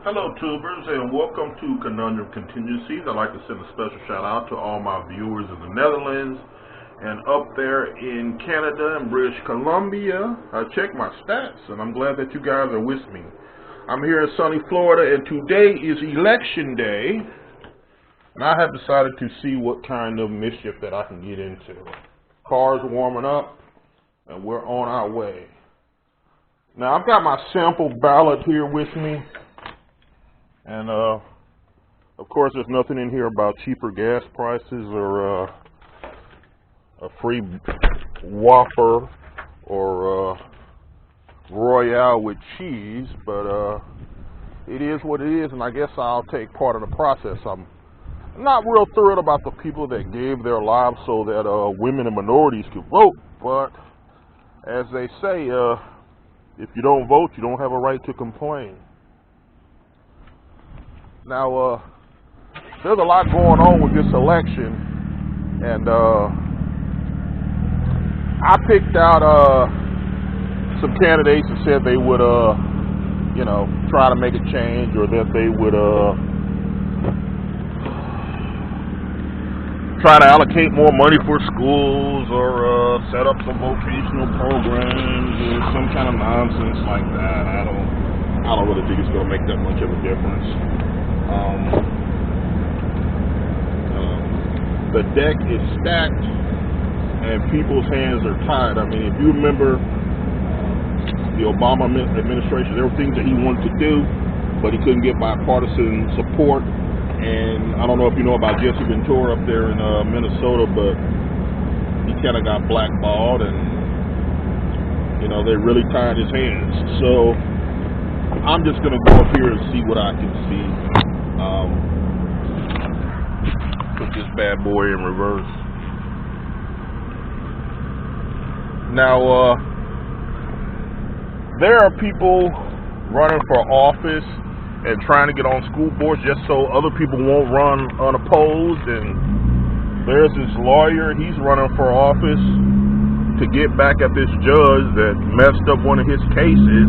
Hello, tubers, and welcome to Conundrum Contingencies. I'd like to send a special shout out to all my viewers in the Netherlands and up there in Canada and British Columbia. I checked my stats, and I'm glad that you guys are with me. I'm here in sunny Florida, and today is election day, and I have decided to see what kind of mischief that I can get into. Cars warming up, and we're on our way. Now, I've got my sample ballot here with me. And, of course, there's nothing in here about cheaper gas prices or a free Whopper or Royale with cheese, but it is what it is, and I guess I'll take part of the process. I'm not real thrilled about the people that gave their lives so that women and minorities could vote, but as they say, if you don't vote, you don't have a right to complain. Now, there's a lot going on with this election, and I picked out some candidates that said they would, try to make a change, or that they would try to allocate more money for schools, or set up some vocational programs, or some kind of nonsense like that. I don't really think it's going to make that much of a difference. The deck is stacked and people's hands are tied. I mean, if you remember the Obama administration, there were things that he wanted to do, but he couldn't get bipartisan support. And I don't know if you know about Jesse Ventura up there in Minnesota, but he kind of got blackballed, and they really tied his hands. So I'm just going to go up here and see what I can see. Put this bad boy in reverse. Now, there are people running for office and trying to get on school boards just so other people won't run unopposed. And there's this lawyer, he's running for office to get back at this judge that messed up one of his cases.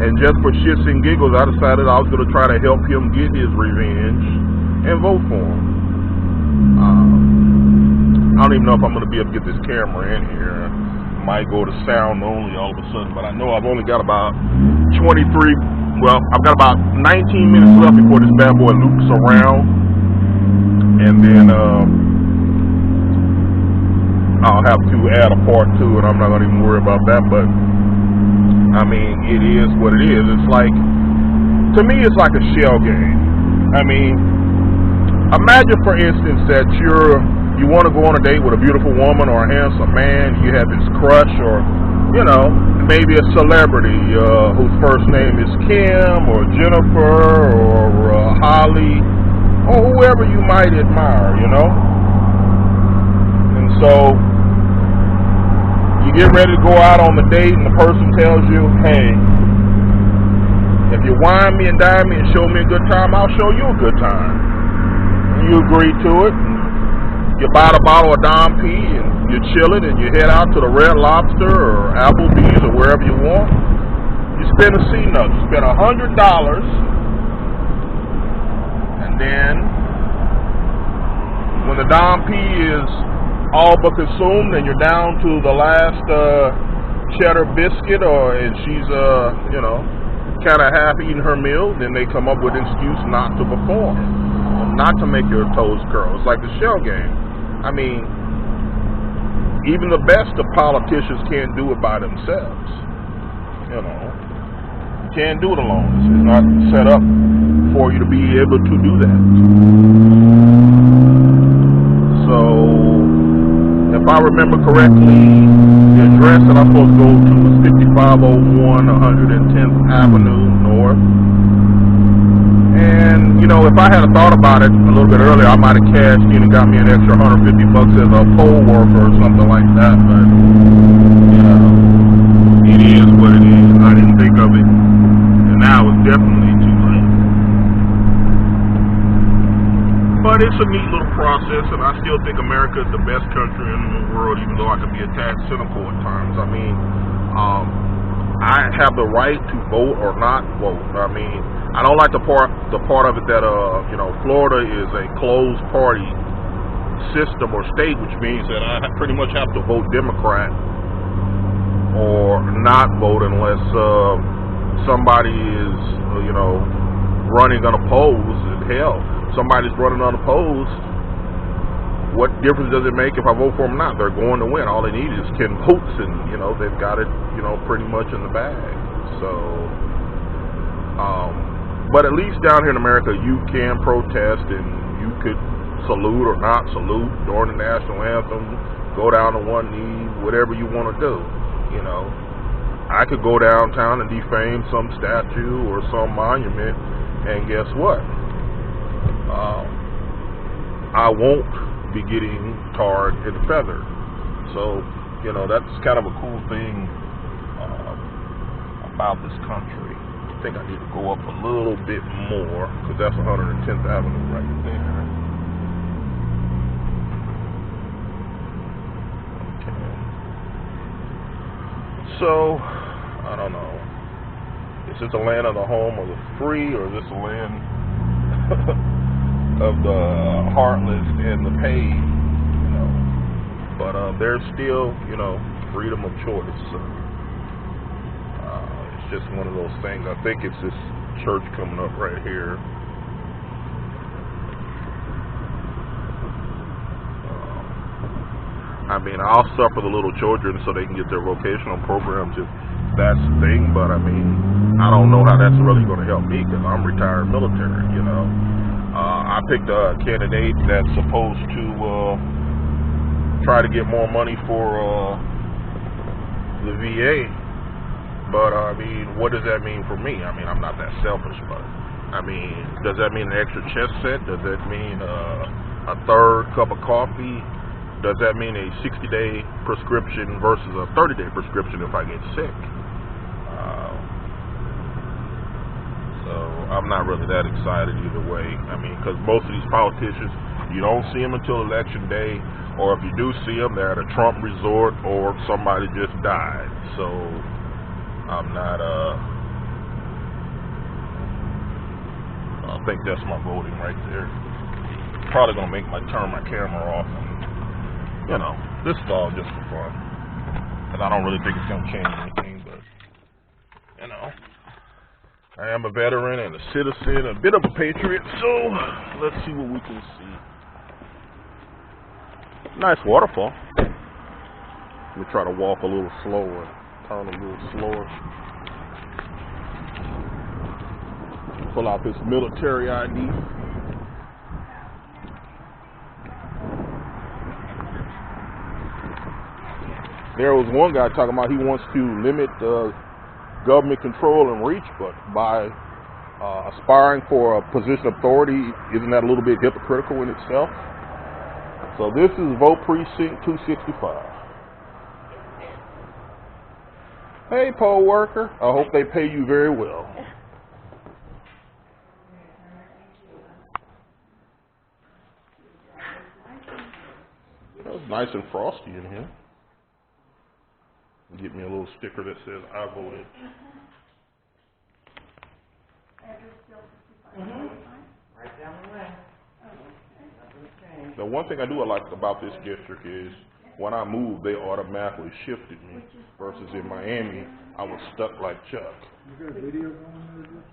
And just for shits and giggles, I decided I was going to try to help him get his revenge and vote for him. I don't even know if I'm going to be able to get this camera in here. I might go to sound only all of a sudden, but I know I've only got about I've got about 19 minutes left before this bad boy loops around. And then I'll have to add a part 2, and I'm not going to even worry about that, but I mean, it is what it is. It's like, to me, it's like a shell game. I mean, imagine, for instance, that you want to go on a date with a beautiful woman or a handsome man. You have this crush, or, maybe a celebrity whose first name is Kim or Jennifer or Holly or whoever you might admire, And so you get ready to go out on the date, and the person tells you, hey, if you wine me and dine me and show me a good time, I'll show you a good time. And you agree to it. And you buy the bottle of Dom P, and you chill it, and you head out to the Red Lobster or Applebee's or wherever you want. You spend a C-note. You spend $100, and then when the Dom P is all but consumed, and you're down to the last cheddar biscuit, and she's kind of half eating her meal, then they come up with an excuse not to perform, not to make your toes curl. It's like the shell game. I mean, even the best of politicians can't do it by themselves. You can't do it alone. It's not set up for you to be able to do that. So, if I remember correctly, the address that I'm supposed to go to is 5501 110th Avenue North. And, if I had thought about it a little bit earlier, I might have cashed in and got me an extra $150 as a poll worker or something like that. But, it is what it is. I didn't think of it. And now it's definitely too late. But it's a neat little process, and I still think America is the best country in the world, even though I can be a tad cynical at times. I mean, I have the right to vote or not vote. I mean, I don't like the part of it that you know, Florida is a closed party system or state, which means that I pretty much have to vote Democrat or not vote unless somebody is you know, running unopposed. And hell, somebody's running unopposed. What difference does it make if I vote for them or not? They're going to win. All they need is 10 votes, and you know, they've got it, you know, pretty much in the bag. So, but at least down here in America, you can protest and you could salute or not salute during the national anthem, go down to one knee, whatever you want to do. You know, I could go downtown and defame some statue or some monument, and guess what? I won't be getting tarred and feathered. So, you know, that's kind of a cool thing about this country. I think I need to go up a little bit more, because that's 110th Avenue right there. Okay. So, I don't know. Is this the land of the home of the free, or is this the land of the heartless and the paid, you know? But there's still, you know, freedom of choice. So, it's just one of those things. I think it's this church coming up right here. I mean, I'll suffer the little children so they can get their vocational programs if that's the thing. But I mean, I don't know how that's really going to help me, because I'm retired military, you know. I picked a candidate that's supposed to try to get more money for the VA, but I mean, what does that mean for me? I mean, I'm not that selfish, but I mean, does that mean an extra chess set? Does that mean a third cup of coffee? Does that mean a 60-day prescription versus a 30-day prescription if I get sick? So I'm not really that excited either way. I mean, because most of these politicians, you don't see them until election day, or if you do see them, they're at a Trump resort or somebody just died. So I'm not, I think that's my voting right there. Probably gonna make my turn my camera off. And, you know, this is all just for fun, because I don't really think it's gonna change anything. But you know, I am a veteran and a citizen, a bit of a patriot, so let's see what we can see. Nice waterfall. Let me try to walk a little slower, turn a little slower. Pull out this military ID. There was one guy talking about he wants to limit government control and reach, but by aspiring for a position of authority, isn't that a little bit hypocritical in itself? So this is Vote Precinct 265. Hey, poll worker, I hope they pay you very well. It's nice and frosty in here. Get me a little sticker that says I voted. Right down the way. The one thing I do like about this district is when I moved, they automatically shifted me. Versus in Miami, I was stuck like Chuck. You got a video going there?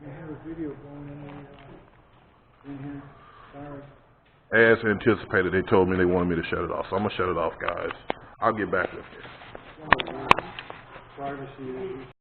You have a video going in here. Sorry. As anticipated, they told me they wanted me to shut it off. So I'm going to shut it off, guys. I'll get back with you. Privacy.